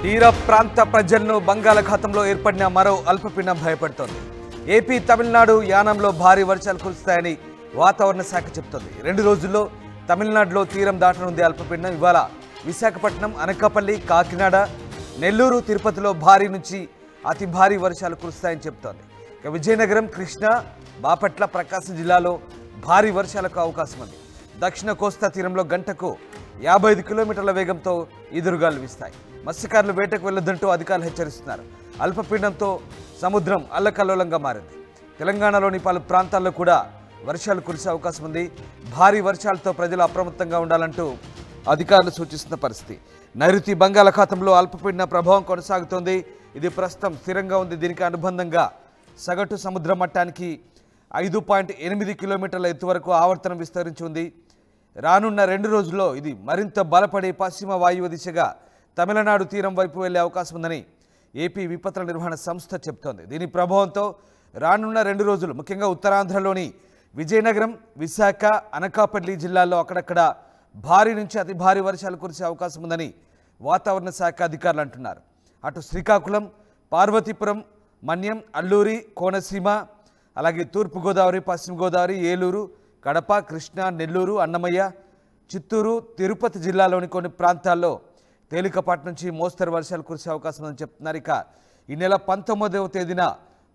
తీర ప్రాంత ప్రజలను బంగాళాఖాతంలో ఏర్పడిన మరో అల్పపీడనం భయపడుతోంది. ఏపీ తమిళనాడు యానంలో భారీ వర్షాలు కురుస్తాయని వాతావరణ శాఖ చెబుతోంది. 2 రోజుల్లో తమిళనాడులో తీరం దాటనుంది అల్పపీడనం. ఇవాళ విశాఖపట్నం, అనకాపల్లి, కాకినాడ, నెల్లూరు, తిరుపతిలో భారీ నుంచి అతి భారీ వర్షాలు కురుస్తాయని చెబుతోంది. ఇక విజయనగరం, కృష్ణా, బాపట్ల, ప్రకాశం జిల్లాలో భారీ వర్షాలకు అవకాశం ఉంది. దక్షిణ కోస్తా తీరంలో గంటకు 55 కిలోమీటర్ల వేగంతో ఈదురుగాలు వీస్తాయి. మత్స్యకారులు వేటకు వెళ్లొద్దంటూ అధికారులు హెచ్చరిస్తున్నారు. అల్పపీడనంతో సముద్రం అల్లకల్లోలంగా మారింది. తెలంగాణలోని పలు ప్రాంతాల్లో కూడా వర్షాలు కురిసే అవకాశం ఉంది. భారీ వర్షాలతో ప్రజలు అప్రమత్తంగా ఉండాలంటూ అధికారులు సూచిస్తున్న పరిస్థితి. నైరుతి బంగాళాఖాతంలో అల్పపీడన ప్రభావం కొనసాగుతోంది. ఇది ప్రస్తుతం స్థిరంగా ఉంది. దీనికి అనుబంధంగా సగటు సముద్ర మట్టానికి 5.8 కిలోమీటర్ల ఎత్తు వరకు ఆవర్తనం విస్తరించి ఉంది. రానున్న 2 రోజుల్లో ఇది మరింత బలపడి పశ్చిమ వాయువ్య దిశగా తమిళనాడు తీరం వైపు వెళ్లే అవకాశం ఉందని ఏపీ విపత్తుల నిర్వహణ సంస్థ చెబుతోంది. దీని ప్రభావంతో రానున్న 2 రోజులు ముఖ్యంగా ఉత్తరాంధ్రలోని విజయనగరం, విశాఖ, అనకాపల్లి జిల్లాల్లో అక్కడక్కడ భారీ నుంచి అతి భారీ వర్షాలు కురిసే అవకాశం ఉందని వాతావరణ శాఖ అధికారులు అంటున్నారు. అటు శ్రీకాకుళం, పార్వతీపురం, మన్యం, అల్లూరి, కోనసీమ, అలాగే తూర్పుగోదావరి, పశ్చిమ గోదావరి, ఏలూరు, కడప, కృష్ణా, నెల్లూరు, అన్నమయ్య, చిత్తూరు, తిరుపతి జిల్లాలోని కొన్ని ప్రాంతాల్లో తేలికపాటి నుంచి మోస్తరు వర్షాలు కురిసే అవకాశం ఉందని చెప్తున్నారు. ఇక ఈ నెల 19వ తేదీన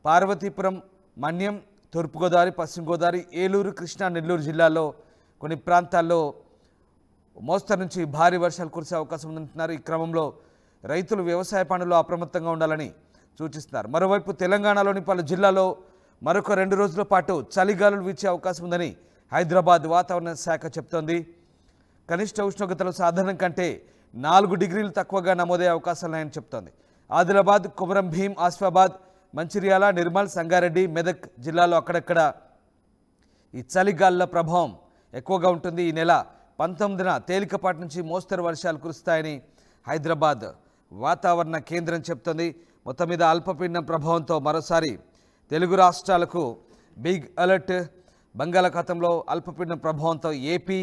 పార్వతీపురం, మన్యం, తూర్పుగోదావరి, పశ్చిమ గోదావరి, ఏలూరు, కృష్ణా, నెల్లూరు జిల్లాల్లో కొన్ని ప్రాంతాల్లో మోస్తరు నుంచి భారీ వర్షాలు కురిసే అవకాశం ఉందంటున్నారు. ఈ క్రమంలో రైతులు వ్యవసాయ పనుల్లో అప్రమత్తంగా ఉండాలని సూచిస్తున్నారు. మరోవైపు తెలంగాణలోని పలు జిల్లాల్లో మరొక 2 రోజుల పాటు చలిగాలులు వీచే అవకాశం ఉందని హైదరాబాద్ వాతావరణ శాఖ చెప్తోంది. కనిష్ట ఉష్ణోగ్రతలు సాధారణం కంటే 4 డిగ్రీలు తక్కువగా నమోదయ్యే అవకాశాలున్నాయని చెప్తోంది. ఆదిలాబాద్, కొమరం భీం, ఆసిఫాబాద్, మంచిర్యాల, నిర్మల్, సంగారెడ్డి, మెదక్ జిల్లాలో అక్కడక్కడ ఈ చలిగాలుల ప్రభావం ఎక్కువగా ఉంటుంది. ఈ నెల 19న తేలికపాటి నుంచి మోస్తరు వర్షాలు కురుస్తాయని హైదరాబాద్ వాతావరణ కేంద్రం చెప్తోంది. మొత్తం మీద అల్పపీడనం ప్రభావంతో మరోసారి తెలుగు రాష్ట్రాలకు బిగ్ అలర్ట్. బంగాళాఖాతంలో అల్పపీడనం ప్రభావంతో ఏపీ,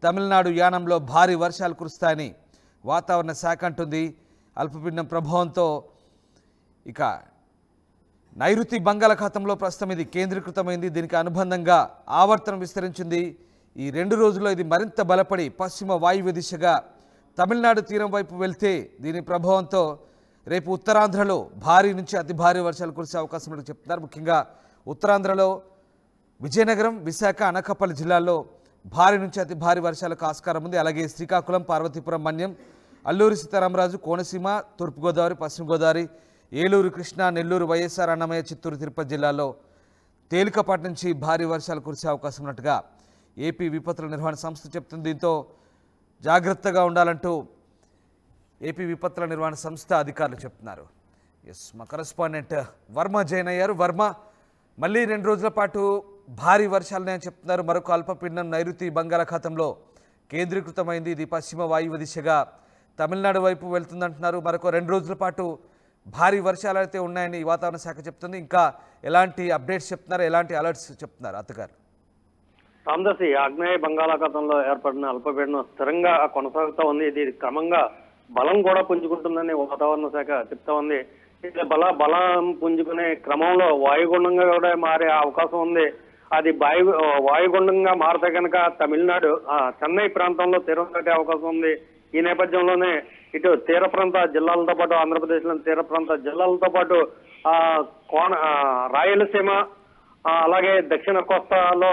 తమిళనాడు యానంలో భారీ వర్షాలు కురుస్తాయని వాతావరణ శాఖ అంటుంది. అల్పపీడనం ప్రభావంతో ఇక నైరుతి బంగాళాఖాతంలో ప్రస్తుతం ఇది కేంద్రీకృతమైంది. దీనికి అనుబంధంగా ఆవర్తనం విస్తరించింది. ఈ 2 రోజుల్లో ఇది మరింత బలపడి పశ్చిమ వాయువ్య దిశగా తమిళనాడు తీరం వైపు వెళ్తే దీని ప్రభావంతో రేపు ఉత్తరాంధ్రలో భారీ నుంచి అతి భారీ వర్షాలు కురిసే అవకాశం ఉందని చెప్తున్నారు. ముఖ్యంగా ఉత్తరాంధ్రలో విజయనగరం, విశాఖ, అనకాపల్లి జిల్లాల్లో భారీ నుంచి అతి భారీ వర్షాలకు ఆస్కారం ఉంది. అలాగే శ్రీకాకుళం, పార్వతీపురం, మన్యం, అల్లూరి సీతారామరాజు, కోనసీమ, తూర్పుగోదావరి, పశ్చిమ గోదావరి, ఏలూరు, కృష్ణా, నెల్లూరు, వైఎస్ఆర్, అన్నమయ్య, చిత్తూరు, తిరుపతి జిల్లాల్లో తేలికపాటి నుంచి భారీ వర్షాలు కురిసే అవకాశం ఉన్నట్టుగా ఏపీ విపత్తుల నిర్వహణ సంస్థ చెప్తుంది. దీంతో జాగ్రత్తగా ఉండాలంటూ ఏపీ విపత్తుల నిర్వహణ సంస్థ అధికారులు చెప్తున్నారు. మా కరెస్పాండెంట్ వర్మ జాయిన్ అయ్యారు. వర్మ, మళ్ళీ 2 రోజుల పాటు భారీ వర్షాలనే చెప్తున్నారు. మరొక అల్పపీడనం నైరుతి బంగాళాఖాతంలో కేంద్రీకృతమైంది. ఇది పశ్చిమ వాయువ్య దిశగా తమిళనాడు వైపు వెళ్తుందంటున్నారు. మరొక 2 రోజుల పాటు భారీ వర్షాలు అయితే ఉన్నాయని వాతావరణ శాఖ చెప్తుంది. ఇంకా ఎలాంటి అప్డేట్స్ చెప్తున్నారు, ఎలాంటి అలర్ట్స్ చెప్తున్నారు అత్తగారు? రామదాసి, ఆగ్నేయ బంగాళాఖాతంలో ఏర్పడిన అల్పపీడనం స్థిరంగా కొనసాగుతూ ఉంది. ఇది క్రమంగా బలం కూడా పుంజుకుంటుందని వాతావరణ శాఖ చెప్తా ఉంది. ఇది బలం పుంజుకునే క్రమంలో వాయుగుండంగా కూడా మారే అవకాశం ఉంది. అది వాయుగుండంగా మారితే కనుక తమిళనాడు చెన్నై ప్రాంతంలో తీరం దాటే అవకాశం ఉంది. ఈ నేపథ్యంలోనే ఇటు తీర ప్రాంత జిల్లాలతో పాటు ఆంధ్రప్రదేశ్లోని తీర ప్రాంత జిల్లాలతో పాటు రాయలసీమ, అలాగే దక్షిణ కోస్తాలో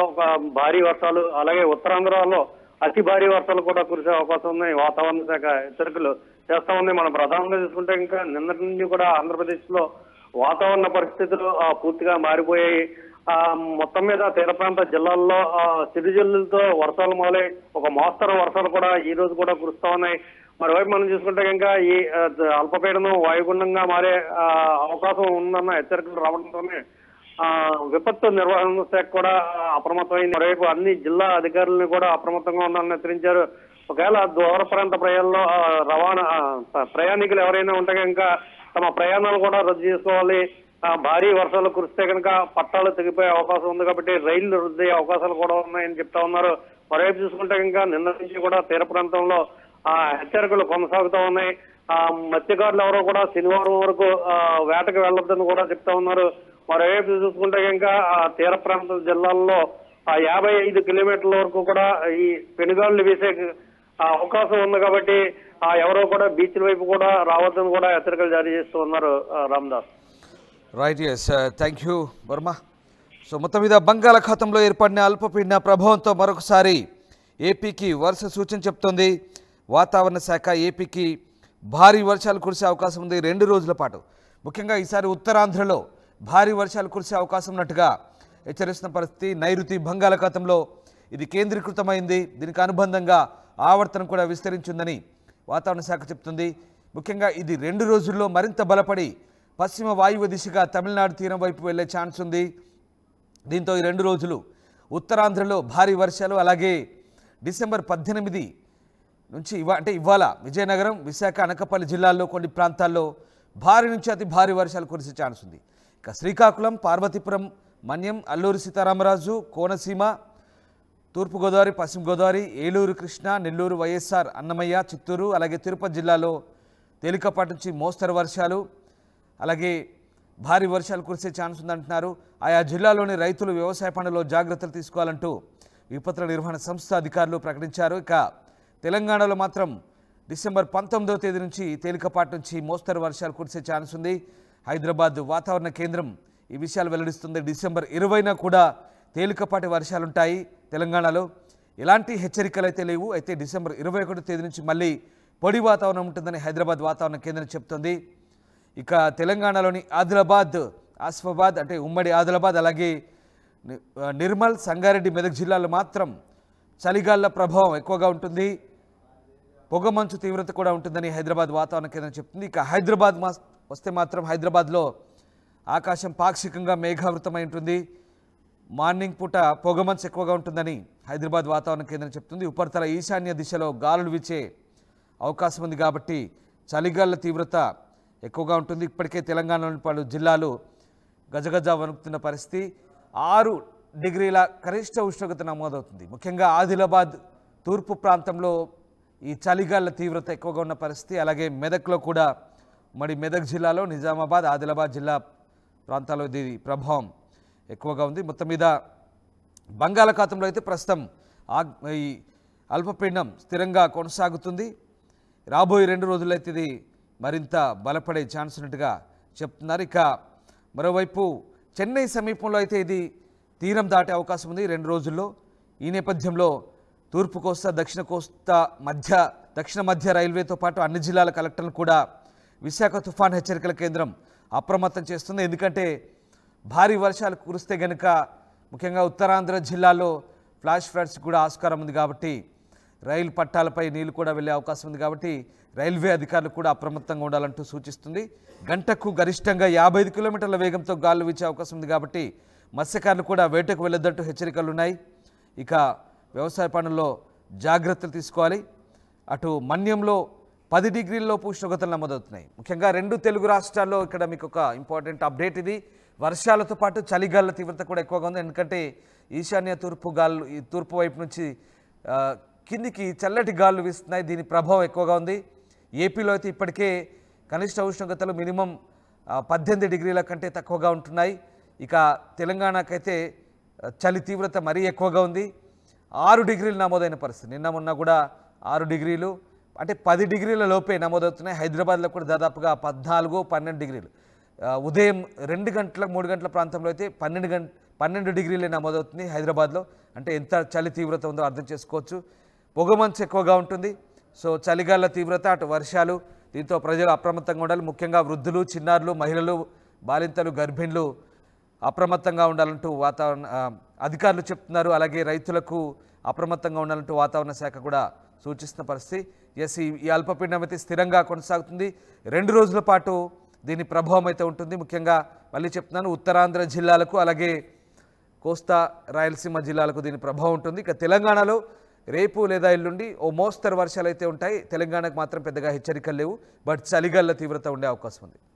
భారీ వర్షాలు, అలాగే ఉత్తరాంధ్రలో అతి భారీ వర్షాలు కూడా కురిసే అవకాశం ఉన్నాయి. వాతావరణ శాఖ హెచ్చరికలు చేస్తా ఉంది. మనం ప్రధానంగా చూసుకుంటే ఇంకా నిన్నటి నుంచి కూడా ఆంధ్రప్రదేశ్ లో వాతావరణ పరిస్థితులు పూర్తిగా మారిపోయాయి. మొత్తం మీద తీర ప్రాంత జిల్లాల్లో చిరుజల్లులతో వర్షాలు మొదలై ఒక మోస్తరు వర్షాలు కూడా ఈ రోజు కూడా కురుస్తా ఉన్నాయి. మరోవైపు మనం చూసుకుంటే ఇంకా ఈ అల్పపీడనం వాయుగుండంగా మారే అవకాశం ఉందన్న హెచ్చరికలు రావడంతోనే విపత్తు నిర్వహణ శాఖ కూడా అప్రమత్తమైంది. మరోవైపు అన్ని జిల్లా అధికారులను కూడా అప్రమత్తంగా ఉండాలని హెచ్చరించారు. ఒకవేళ దూర ప్రాంత ప్రయాణికులు ఎవరైనా ఉంటే కనుక తమ ప్రయాణాలు కూడా రద్దు చేసుకోవాలి. భారీ వర్షాలు కురిస్తే కనుక పట్టాలు తెగిపోయే అవకాశం ఉంది కాబట్టి రైళ్లు రద్దు అయ్యే అవకాశాలు కూడా ఉన్నాయని చెప్తా ఉన్నారు. మరోవైపు చూసుకుంటే ఇంకా నిన్న నుంచి కూడా తీర ప్రాంతంలో హెచ్చరికలు కొనసాగుతూ ఉన్నాయి. మత్స్యకారులు ఎవరో కూడా శనివారం వరకు వేటకు వెళ్ళొద్దని కూడా చెప్తా ఉన్నారు. మరోవైపు చూసుకుంటే ఇంకా తీర ప్రాంత జిల్లాల్లో 55 కిలోమీటర్ల వరకు కూడా ఈ పెనుగాలులు వీసే అవకాశం ఉంది కాబట్టి ఎవరో కూడా బీచ్ల వైపు కూడా రావద్దని కూడా హెచ్చరికలు జారీ చేస్తూ ఉన్నారు. Ramdas. Right, yes, thank you Varma. So మొత్తం మీద బంగాళాఖాతంలో ఏర్పడిన అల్పపీడన ప్రభావంతో మరొకసారి ఏపీకి వరుస సూచన చెప్తోంది వాతావరణ శాఖ. ఏపీకి భారీ వర్షాలు కురిసే అవకాశం ఉంది 2 రోజుల పాటు. ముఖ్యంగా ఈసారి ఉత్తరాంధ్రలో భారీ వర్షాలు కురిసే అవకాశం ఉన్నట్టుగా హెచ్చరిస్తున్న పరిస్థితి. నైరుతి బంగాళాఖాతంలో ఇది కేంద్రీకృతమైంది. దీనికి అనుబంధంగా ఆవర్తనం కూడా విస్తరించిందని వాతావరణ శాఖ చెప్తుంది. ముఖ్యంగా ఇది 2 రోజుల్లో మరింత బలపడి పశ్చిమ వాయువ్య దిశగా తమిళనాడు తీరం వైపు వెళ్లే ఛాన్స్ ఉంది. దీంతో ఈ 2 రోజులు ఉత్తరాంధ్రలో భారీ వర్షాలు, అలాగే డిసెంబర్ 18 నుంచి ఇవాళ విజయనగరం, విశాఖ, అనకాపల్లి జిల్లాల్లో కొన్ని ప్రాంతాల్లో భారీ నుంచి అతి భారీ వర్షాలు కురిసే ఛాన్స్ ఉంది. ఇక శ్రీకాకుళం, పార్వతీపురం, మన్యం, అల్లూరి సీతారామరాజు, కోనసీమ, తూర్పుగోదావరి, పశ్చిమ గోదావరి, ఏలూరు, కృష్ణా, నెల్లూరు, వైఎస్ఆర్, అన్నమయ్య, చిత్తూరు, అలాగే తిరుపతి జిల్లాలో తేలికపాటి నుంచి మోస్తరు వర్షాలు, అలాగే భారీ వర్షాలు కురిసే ఛాన్స్ ఉందంటున్నారు. ఆయా జిల్లాలోని రైతులు వ్యవసాయ పనుల్లో జాగ్రత్తలు తీసుకోవాలంటూ విపత్తుల నిర్వహణ సంస్థ అధికారులు ప్రకటించారు. ఇక తెలంగాణలో మాత్రం డిసెంబర్ 19వ తేదీ నుంచి తేలికపాటి నుంచి మోస్తరు వర్షాలు కురిసే ఛాన్స్ ఉంది. హైదరాబాద్ వాతావరణ కేంద్రం ఈ విషయాలు వెల్లడిస్తుంది. డిసెంబర్ 20న కూడా తేలికపాటి వర్షాలుంటాయి తెలంగాణలో. ఎలాంటి హెచ్చరికలు అయితే లేవు. అయితే డిసెంబర్ 21వ తేదీ నుంచి మళ్ళీ పొడి వాతావరణం ఉంటుందని హైదరాబాద్ వాతావరణ కేంద్రం చెప్తుంది. ఇక తెలంగాణలోని ఆదిలాబాద్, ఆసిఫాబాద్ అంటే ఉమ్మడి ఆదిలాబాద్, అలాగే నిర్మల్, సంగారెడ్డి, మెదక్ జిల్లాలో మాత్రం చలిగాళ్ల ప్రభావం ఎక్కువగా ఉంటుంది. పొగమంచు తీవ్రత కూడా ఉంటుందని హైదరాబాద్ వాతావరణ కేంద్రం చెప్తుంది. ఇక హైదరాబాద్ వస్తే మాత్రం హైదరాబాద్లో ఆకాశం పాక్షికంగా మేఘావృతమై ఉంటుంది. మార్నింగ్ పూట పొగమంచు ఎక్కువగా ఉంటుందని హైదరాబాద్ వాతావరణ కేంద్రం చెప్తుంది. ఉపరితల ఈశాన్య దిశలో గాలులు వీచే అవకాశం ఉంది కాబట్టి చలిగాళ్ల తీవ్రత ఎక్కువగా ఉంటుంది. ఇప్పటికే తెలంగాణలోని పలు జిల్లాలు గజగజ వణుకుతున్న పరిస్థితి. 6 డిగ్రీల కనిష్ట ఉష్ణోగ్రత నమోదవుతుంది. ముఖ్యంగా ఆదిలాబాద్ తూర్పు ప్రాంతంలో ఈ చలిగాళ్ల తీవ్రత ఎక్కువగా ఉన్న పరిస్థితి. అలాగే మెదక్లో కూడా మెదక్ జిల్లాలో నిజామాబాద్, ఆదిలాబాద్ జిల్లా ప్రాంతాల్లో ఇది ప్రభావం ఎక్కువగా ఉంది. మొత్తం మీద బంగాళాఖాతంలో అయితే ప్రస్తుతం ఈ అల్పపీడనం స్థిరంగా కొనసాగుతుంది. రాబోయే 2 రోజుల్లో అయితే ఇది మరింత బలపడే ఛాన్స్ ఉన్నట్టుగా చెప్తున్నారు. ఇక మరోవైపు చెన్నై సమీపంలో అయితే ఇది తీరం దాటే అవకాశం ఉంది 2 రోజుల్లో. ఈ నేపథ్యంలో తూర్పు కోస్తా, దక్షిణ కోస్తా, దక్షిణ మధ్య రైల్వేతో పాటు అన్ని జిల్లాల కలెక్టర్లు కూడా విశాఖ తుఫాన్ హెచ్చరికల కేంద్రం అప్రమత్తం చేస్తుంది. ఎందుకంటే భారీ వర్షాలు కురిస్తే గనుక ముఖ్యంగా ఉత్తరాంధ్ర జిల్లాలో ఫ్లాష్ ఫ్లడ్స్ కూడా ఆస్కారం ఉంది కాబట్టి రైలు పట్టాలపై నీళ్లు కూడా వెళ్ళే అవకాశం ఉంది కాబట్టి రైల్వే అధికారులు కూడా అప్రమత్తంగా ఉండాలంటూ సూచిస్తుంది. గంటకు గరిష్టంగా 55 కిలోమీటర్ల వేగంతో గాలులు వీచే అవకాశం ఉంది కాబట్టి మత్స్యకారులు కూడా వేటకు వెళ్ళొద్దంటూ హెచ్చరికలు ఉన్నాయి. ఇక వ్యవసాయ పనుల్లో జాగ్రత్తలు తీసుకోవాలి. అటు మన్యంలో 10 డిగ్రీలలోపు ఉష్ణోగ్రతలు నమోదవుతున్నాయి. ముఖ్యంగా 2 తెలుగు రాష్ట్రాల్లో ఇక్కడ మీకు ఒక ఇంపార్టెంట్ అప్డేట్ ఇది. వర్షాలతో పాటు చలిగాళ్ల తీవ్రత కూడా ఎక్కువగా ఉంది. ఎందుకంటే ఈశాన్య తూర్పు గాలు ఈ తూర్పు వైపు నుంచి కిందికి చల్లటి గాలులు వీస్తున్నాయి. దీని ప్రభావం ఎక్కువగా ఉంది. ఏపీలో అయితే ఇప్పటికే కనిష్ట ఉష్ణోగ్రతలు మినిమం 18 డిగ్రీల కంటే తక్కువగా ఉంటున్నాయి. ఇక తెలంగాణకైతే చలి తీవ్రత మరీ ఎక్కువగా ఉంది. 6 డిగ్రీలు నమోదైన పరిస్థితి. నిన్న మొన్న కూడా 6 డిగ్రీలు అంటే 10 డిగ్రీల లోపే నమోదవుతున్నాయి. హైదరాబాద్లో కూడా దాదాపుగా 14, 12 డిగ్రీలు. ఉదయం 2 గంటల 3 గంటల ప్రాంతంలో అయితే 12 డిగ్రీలే నమోదవుతుంది హైదరాబాద్లో. అంటే ఎంత చలి తీవ్రత ఉందో అర్థం చేసుకోవచ్చు. పొగమంచు ఎక్కువగా ఉంటుంది. సో చలిగాళ్ల తీవ్రత, అటు వర్షాలు, దీంతో ప్రజలు అప్రమత్తంగా ఉండాలి. ముఖ్యంగా వృద్ధులు, చిన్నారులు, మహిళలు, బాలింతలు, గర్భిణులు అప్రమత్తంగా ఉండాలంటూ వాతావరణ అధికారులు చెప్తున్నారు. అలాగే రైతులకు అప్రమత్తంగా ఉండాలంటూ వాతావరణ శాఖ కూడా సూచిస్తున్న పరిస్థితి. ఎస్, ఈ అల్పపీడనం అయితే స్థిరంగా కొనసాగుతుంది. 2 రోజుల పాటు దీని ప్రభావం అయితే ఉంటుంది. ముఖ్యంగా మళ్ళీ చెప్తున్నాను, ఉత్తరాంధ్ర జిల్లాలకు అలాగే కోస్తా, రాయలసీమ జిల్లాలకు దీని ప్రభావం ఉంటుంది. ఇక తెలంగాణలో రేపు లేదా ఎల్లుండి ఓ మోస్తరు వర్షాలు అయితే ఉంటాయి. తెలంగాణకు మాత్రం పెద్దగా హెచ్చరికలు లేవు. బట్ చలిగాళ్ల తీవ్రత ఉండే అవకాశం ఉంది.